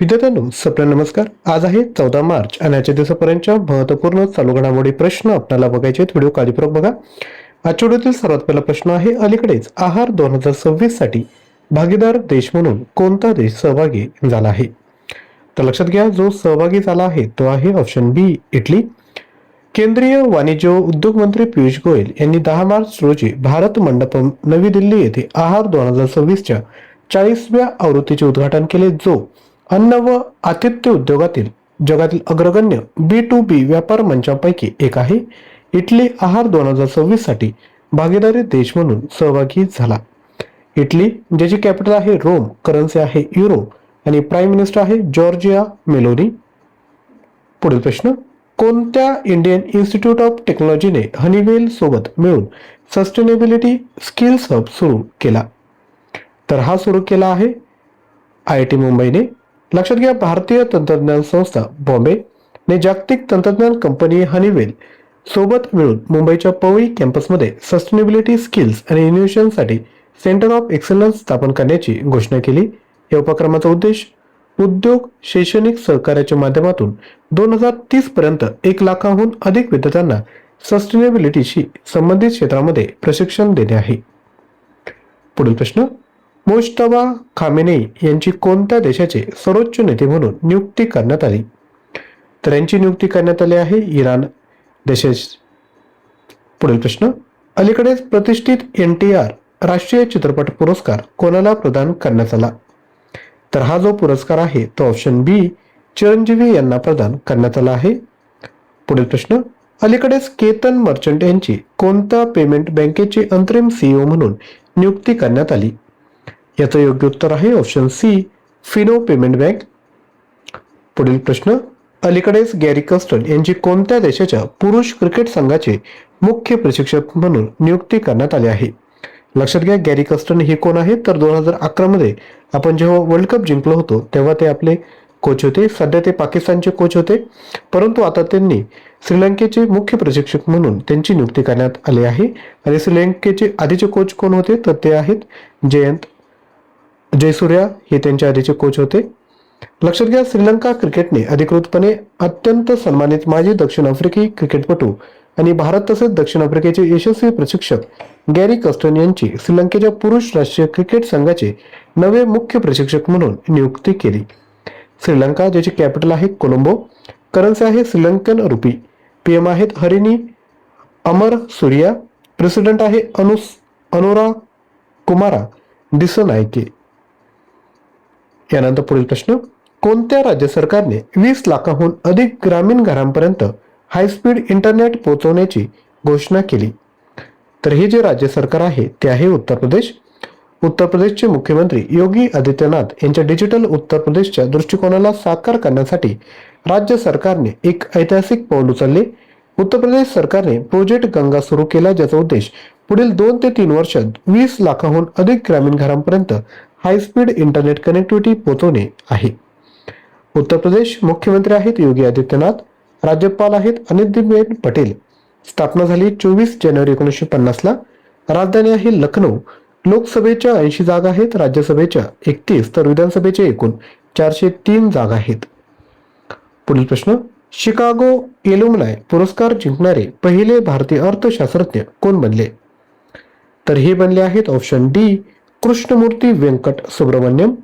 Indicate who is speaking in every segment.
Speaker 1: विद्यार्थ्यांनो, सप्र नमस्कार. आज आहे 14 मार्च आणि आजच्या दिवसापर्यंतच्या महत्त्वपूर्ण चालू घडामोडी प्रश्न आपल्याला बघायचे आहेत. व्हिडिओ काळजीपूर्वक बघा. आजच्या व्हिडिओतील सर्वात पहिला प्रश्न आहे, अलीकडेच आहार 2026 साठी भागीदार देश म्हणून कोणता देश सहभागी झाला आहे? तर लक्षात घ्या, जो सहभागी झाला आहे तो आहे ऑप्शन बी, इटली. केंद्रीय वाणिज्य व उद्योग मंत्री पियुष गोयल यांनी 10 मार्च रोजी भारत मंडपम नवी दिल्ली येथे आहार 2026च्या 40व्या आवृत्तीचे उद्घाटन केले, जो अन्न व आतिथ्य उद्योगातील जगातील अग्रगण्य B2B व्यापार मंचांपैकी एक आहे. इटली आहार 2026 साठी भागीदारी देश म्हणून सहभागी झाला. इटली, ज्याची कॅपिटल आहे रोम, करन्सी आहे युरो आणि प्राईम मिनिस्टर आहे जॉर्जिया मेलोनी. पुढील प्रश्न, कोणत्या इंडियन इन्स्टिट्यूट ऑफ टेक्नॉलॉजीने हनीवेल सोबत मिळून सस्टेनेबिलिटी स्किल्स हब सुरू केला? तर हा सुरू केला आहे IIT मुंबईने. लक्षात घ्या, भारतीय तंत्रज्ञान संस्था बॉम्बे ने जागतिक तंत्रज्ञान कंपनी हनीवेल सोबत मिळून मुंबईच्या पवई कॅम्पसमध्ये सस्टेनेबिलिटी स्किल्स आणि इनोव्हेशनसाठी सेंटर ऑफ एक्सलन्स स्थापन करण्याची घोषणा केली. या उपक्रमाचा उद्देश उद्योग शैक्षणिक सहकार्याच्या माध्यमातून 2030 पर्यंत 1 लाखाहून अधिक विद्यार्थ्यांना सस्टेनेबिलिटीशी संबंधित क्षेत्रामध्ये प्रशिक्षण देणे आहे. पुढील प्रश्न, मुश्तबा खामेनेई यांची कोणत्या देशाचे सर्वोच्च नेते म्हणून नियुक्ती करण्यात आली? तर यांची नियुक्ती करण्यात आली आहे इराण देशाची. पुढील प्रश्न, अलीकडेच प्रतिष्ठित NTR राष्ट्रीय चित्रपट पुरस्कार कोणाला प्रदान करण्यात आला? तर हा जो पुरस्कार आहे तो ऑप्शन बी, चिरंजीवी यांना प्रदान करण्यात आला आहे. पुढील प्रश्न, अलीकडेच केतन मर्चंट यांची कोणत्या पेमेंट बँकेचे अंतरिम CEO म्हणून नियुक्ती करण्यात आली? याचं योग्य उत्तर आहे option C, Fino payment bank. पुढील प्रश्न, अलीकडेच गॅरी कस्टन यांची कोणत्या देशाच्या पुरुष क्रिकेट संघाचे मुख्य प्रशिक्षक म्हणून नियुक्ती करण्यात आली आहे? लक्षात घ्या, गॅरी कस्टन हे कोण आहे? तर 2011 मध्ये आपण जेव्हा वर्ल्ड कप जिंकलो होतो तेव्हा ते आपले कोच होते. सध्या ते पाकिस्तानचे कोच होते, परंतु आता त्यांनी श्रीलंकेचे मुख्य प्रशिक्षक म्हणून त्यांची नियुक्ती करण्यात आली आहे. आणि श्रीलंकेचे आधीचे कोच कोण होते? तर ते आहेत जयंत जयसूर्या, हे त्यांच्या आधीचे कोच होते. लक्षात घ्या, श्रीलंका क्रिकेटने अधिकृतपणे अत्यंत सन्मानित माजी दक्षिण आफ्रिकी क्रिकेटपटू आणि भारत तसेच दक्षिण आफ्रिकेचे यशस्वी प्रशिक्षक गॅरी कस्टन यांची श्रीलंकेच्या पुरुष राष्ट्रीय क्रिकेट संघाचे नवे मुख्य प्रशिक्षक म्हणून नियुक्ती केली. श्रीलंका, ज्याची कॅपिटल आहे कोलंबो, करन्सी आहे श्रीलंकन रुपी, PM आहेत हरिणी अमर सूर्या, प्रेसिडेंट आहे अनुरा कुमारा दिसनायके. यानंतर पुढील प्रश्न, कोणत्या राज्य सरकारने 20 लाखाहून अधिक ग्रामीण घरांपर्यंत हायस्पीड इंटरनेट पोहोचवण्याची घोषणा केली? तर हे जे राज्य सरकार आहे ते आहे उत्तर प्रदेश. उत्तर प्रदेशचे मुख्यमंत्री योगी आदित्यनाथ यांच्या डिजिटल उत्तर प्रदेशच्या दृष्टिकोनाला साकार करण्यासाठी राज्य सरकारने एक ऐतिहासिक पाऊल उचलले. उत्तर प्रदेश सरकारने प्रोजेक्ट गंगा सुरू केला, ज्याचा उद्देश पुढील 2 ते 3 वर्षात 20 लाखाहून अधिक ग्रामीण घरांपर्यंत हायस्पीड इंटरनेट कनेक्टिव्हिटी पोहोचवणे आहे. उत्तर प्रदेश मुख्यमंत्री आहेत योगी आदित्यनाथ, राज्यपाल आहेत आनंदीबेन पटेल. स्थापना झाली 24 जानेवारी 1950 ला. राजधानी आहे लखनौ. लोकसभेच्या 80 जागा आहेत, राज्यसभेच्या 31 तर विधानसभेचे एकूण 403 जागा आहेत. पुढील प्रश्न, शिकागो एल्युमनाय पुरस्कार जिंकणारे पहिले भारतीय अर्थशास्त्रज्ञ कोण बनले? तर हे बनले आहेत ऑप्शन डी, कृष्णमूर्ती वेंकट सुब्रमण्यम.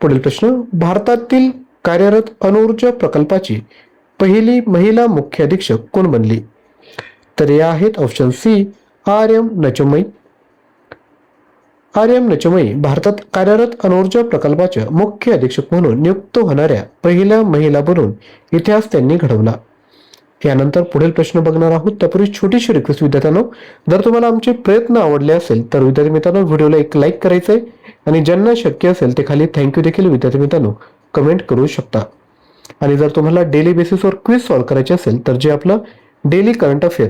Speaker 1: पुढील प्रश्न, भारतातील कार्यरत अणुऊर्जा प्रकल्पाची पहिली महिला मुख्य अधीक्षक कोण बनली? तर या आहेत ऑप्शन सी, RM नचमई. RM नचमई भारतात कार्यरत अणुऊर्जा प्रकल्पाच्या मुख्य अधीक्षक म्हणून नियुक्त होणाऱ्या पहिल्या महिला बनून इतिहास त्यांनी घडवला. यानंतर पुढील प्रश्न बघणार आहोत. त्यापूर्वी छोटीशी रिक्वेस्ट विद्यार्थ्यांनो, जर तुम्हाला आमचे प्रयत्न आवडले असेल तर विद्यार्थी मित्रांनो व्हिडिओला एक लाईक करायचं आहे आणि ज्यांना शक्य असेल ते खाली थँक्यू देखील विद्यार्थी मित्रांनो कमेंट करू शकता. आणि जर तुम्हाला डेली बेसिसवर क्विज सॉल्व्ह करायचे असेल तर जे आपलं daily current affair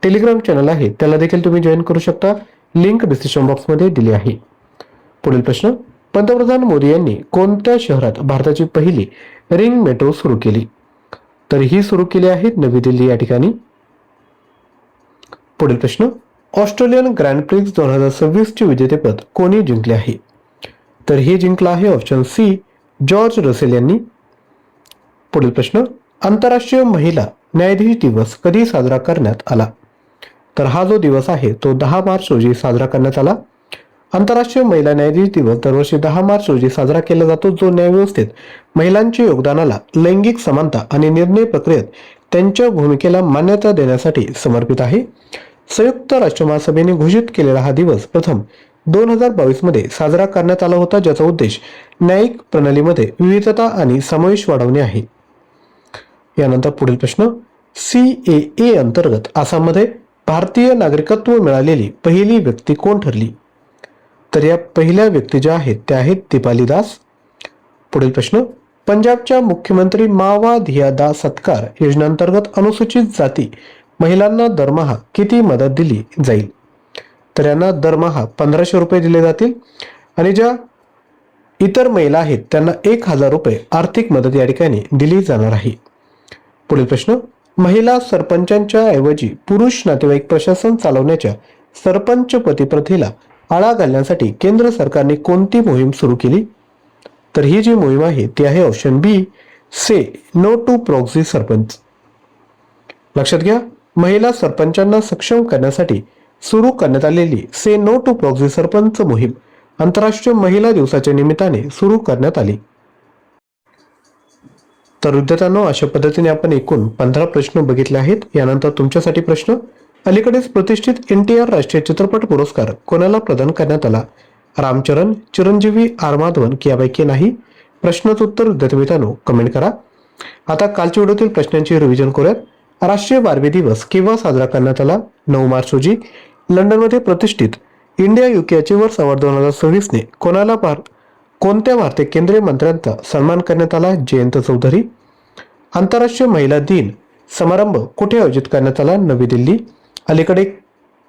Speaker 1: Telegram channel आहे त्याला देखील तुम्ही जॉईन करू शकता. लिंक डिस्क्रिप्शन बॉक्समध्ये दिली आहे. पुढील प्रश्न, पंतप्रधान मोदी यांनी कोणत्या शहरात भारताची पहिली रिंग मेट्रो सुरू केली? तर ही सुरू केली आहे नवी दिल्ली या ठिकाणी. पुढील प्रश्न, ऑस्ट्रेलियन ग्रँड प्रिक्स 2026 चे विजेतेपद कोणी जिंकले आहे? तर हे जिंकलं आहे ऑप्शन सी, जॉर्ज रसेल यांनी. पुढील प्रश्न, आंतरराष्ट्रीय महिला न्यायाधीश दिवस कधी साजरा करण्यात आला? तर हा जो दिवस आहे तो 10 मार्च रोजी साजरा करण्यात आला. आंतरराष्ट्रीय महिला न्यायाधीश दिवस दरवर्षी 10 मार्च रोजी साजरा केला जातो, जो न्यायव्यवस्थेत महिलांच्या योगदानाला, लैंगिक समानता आणि निर्णय प्रक्रियेत त्यांच्या भूमिकेला मान्यता देण्यासाठी समर्पित आहे. संयुक्त राष्ट्र महासभेने घोषित केलेला हा दिवस प्रथम 2022 मध्ये साजरा करण्यात आला होता, ज्याचा उद्देश न्यायिक प्रणालीमध्ये विविधता आणि समावेश वाढवणे आहे. यानंतर पुढील प्रश्न, CAA अंतर्गत आसाममध्ये भारतीय नागरिकत्व मिळालेली पहिली व्यक्ती कोण ठरली? तर या पहिल्या व्यक्ती ज्या आहेत त्या आहेत दीपाली दास. पुढील प्रश्न, पंजाबच्या मुख्यमंत्री मावा धियादा सत्कार योजनेअंतर्गत अनुसूचित जाती महिलांना दरमहा किती मदत दिली जाईल? तर यांना दरमहा 1500 रुपये दिले जातील आणि ज्या इतर महिला आहेत त्यांना 1000 रुपये आर्थिक मदत या ठिकाणी दिली जाणार आहे. पुढील प्रश्न, महिला सरपंचांच्या ऐवजी पुरुष नातेवाईक प्रशासन चालवण्याच्या सरपंच पती प्रथेला आळा घालण्यासाठी केंद्र सरकारने कोणती मोहीम सुरू केली? तर ही जी मोहीम आहे ती आहे option B, say no to proxy sarpanch. लक्षात घ्या, महिला सरपंचांना सक्षम करण्यासाठी सुरू करण्यात आलेली say no to proxy sarpanch मोहीम आंतरराष्ट्रीय महिला दिवसाच्या निमित्ताने सुरू करण्यात आली. तर विद्यार्थ्यांनो, अशा पद्धतीने आपण एकूण 15 प्रश्न बघितले आहेत. यानंतर तुमच्यासाठी प्रश्न, अलीकडेच प्रतिष्ठित NTR राष्ट्रीय चित्रपट पुरस्कार कोणाला प्रदान करण्यात आला? रामचरण, चिरंजीवी, आर माधवन की यापैकी नाही? प्रश्नाचं उत्तर विद्यार्थी मित्रांनो कमेंट करा. आता कालच्या व्हिडिओतील प्रश्नांची रिव्हिजन करूयात. राष्ट्रीय बार्बी दिवस केव्हा साजरा करण्यात आला? 9 मार्च रोजी. लंडनमध्ये प्रतिष्ठित इंडिया UK अचिव्हर्स अवॉर्ड 2026 ने कोणत्या भारतीय केंद्रीय मंत्र्यांचा सन्मान करण्यात आला? जयंत चौधरी. आंतरराष्ट्रीय महिला दिन समारंभ कुठे आयोजित करण्यात आला? नवी दिल्ली. अलीकडे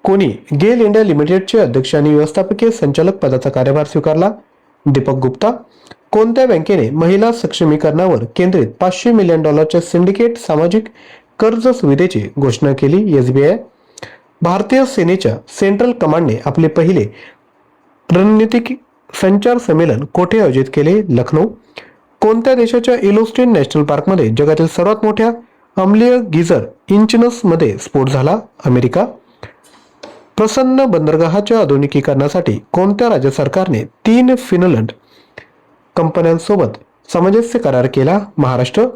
Speaker 1: कोणी गेल इंडिया लिमिटेडचे अध्यक्ष आणि व्यवस्थापकीय संचालक पदाचा कार्यभार स्वीकारला? दीपक गुप्ता. कोणत्या बँकेने महिला सक्षमीकरणावर केंद्रित $500 मिलियन सिंडिकेट सामाजिक कर्ज सुविधेची घोषणा केली? SBI. भारतीय सेनेच्या सेंट्रल कमांडने आपले पहिले रणनीतिक संचार संमेलन कोठे आयोजित केले? लखनौ. कोणत्या देशाच्या येलोस्टोन नॅशनल पार्कमध्ये जगातील सर्वात मोठ्या अम्लीय गिझर इंचनस मध्ये स्फोट झाला? अमेरिका. प्रसन्न बंदरगाहाच्या आधुनिकीकरणासाठी कोणत्या राज्य सरकारने 3 फिनलंड कंपन्यांसोबत सामंजस्य करार केला? Maharashtra.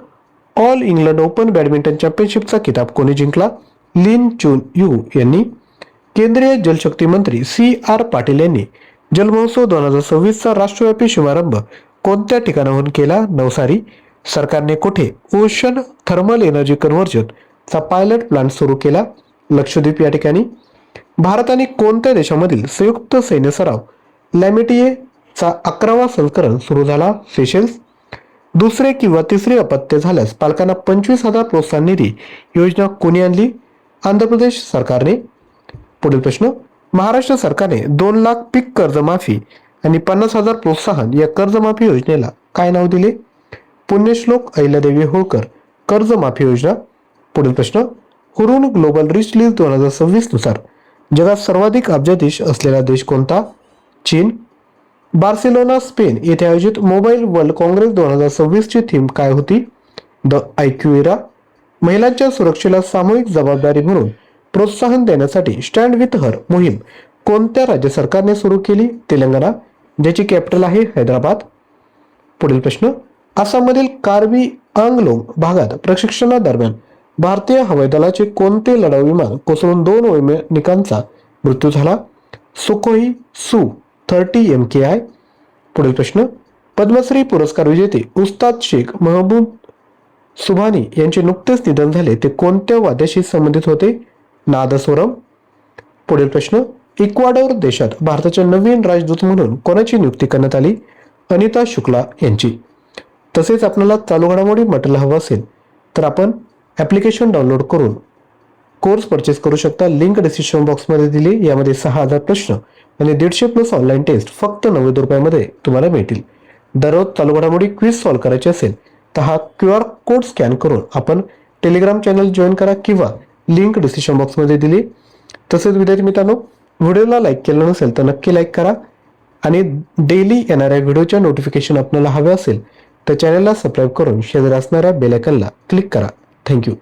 Speaker 1: All England open badminton चॅम्पियनशिपचा किताब कोणी जिंकला? लिन चुन यू यांनी. केंद्रीय जलशक्ती मंत्री CR पाटील यांनी जलमहोत्सव 2026चा राष्ट्रव्यापी शुभारंभ कोणत्या ठिकाणाहून केला? नवसारी. सरकारने कुठे ओशन थर्मल एनर्जी कन्व्हर्जन चा पायलट प्लांट सुरू केला? लक्षद्वीप या ठिकाणी. भारत आणि कोणत्या देशामधील संयुक्त सैन्य सराव लॅमिटिये चा 11वा संस्करण सुरू झाला? सेशेल्स. दुसरे किंवा तिसरे अपत्य झाल्यास पालकांना 25,000 प्रोत्साहन निधी योजना कोणी आणली? आंध्र प्रदेश सरकारने. पुढील प्रश्न, महाराष्ट्र सरकारने 2 लाख पीक कर्जमाफी आणि 50,000 प्रोत्साहन या कर्जमाफी योजनेला काय नाव दिले? पुण्यश्लोक अहिल्यादेवी होळकर कर्जमाफी योजना. पुढील प्रश्न, हुरून ग्लोबल रिच लिस्ट 2026 नुसार जगात सर्वाधिक अब्जाधीश असलेला देश कोणता? चीन. बार्सिलोना स्पेन येथे आयोजित मोबाईल वर्ल्ड काँग्रेस 2026 ची थीम काय होती? The IQ era. महिलांच्या सुरक्षेला सामूहिक जबाबदारी म्हणून प्रोत्साहन देण्यासाठी स्टँड विथ हर मोहीम कोणत्या राज्य सरकारने सुरू केली? तेलंगणा, ज्याची कॅपिटल आहे हैदराबाद. पुढील प्रश्न, आसाममधील कार्बी आंगलोंग भागात प्रशिक्षणादरम्यान भारतीय हवाई दलाचे कोणते लढाऊ विमान कोसळून 2 वैमानिकांचा मृत्यू झाला? Sukhoi Su-30 MKI. पुढील प्रश्न, पद्मश्री पुरस्कार विजेते उस्ताद शेख महबूब सुभानी यांचे नुकतेच निधन झाले, ते कोणत्या वाद्याशी संबंधित होते? नादस्वरम. पुढील प्रश्न, इक्वाडोर देशात भारताच्या नवीन राजदूत म्हणून कोणाची नियुक्ती करण्यात आली? अनिता शुक्ला यांची. तसेच आपल्याला चालू घडामोडी मटेरियल हवं असेल तर आपण ॲप्लिकेशन डाउनलोड करून कोर्स परचेस करू शकता. लिंक डिस्क्रिप्शन बॉक्समध्ये दिली. यामध्ये 6,000 प्रश्न आणि 150+ ऑनलाईन टेस्ट फक्त 90 रुपयामध्ये तुम्हाला मिळतील. दररोज चालू घडामोडी क्विज सॉल्व्ह करायची असेल तर हा QR कोड स्कॅन करून आपण टेलिग्राम चॅनल जॉईन करा किंवा लिंक डिस्क्रिप्शन बॉक्समध्ये दिली. तसेच विद्यार्थी मित्रांनो, व्हिडिओला लाईक केलं नसेल तर नक्की लाईक करा आणि डेली येणाऱ्या व्हिडिओच्या नोटिफिकेशन आपल्याला हवे असेल तर चॅनलला सबस्क्राईब करून शेजारी असणाऱ्या बेल आयकॉनला क्लिक करा. थँक्यू.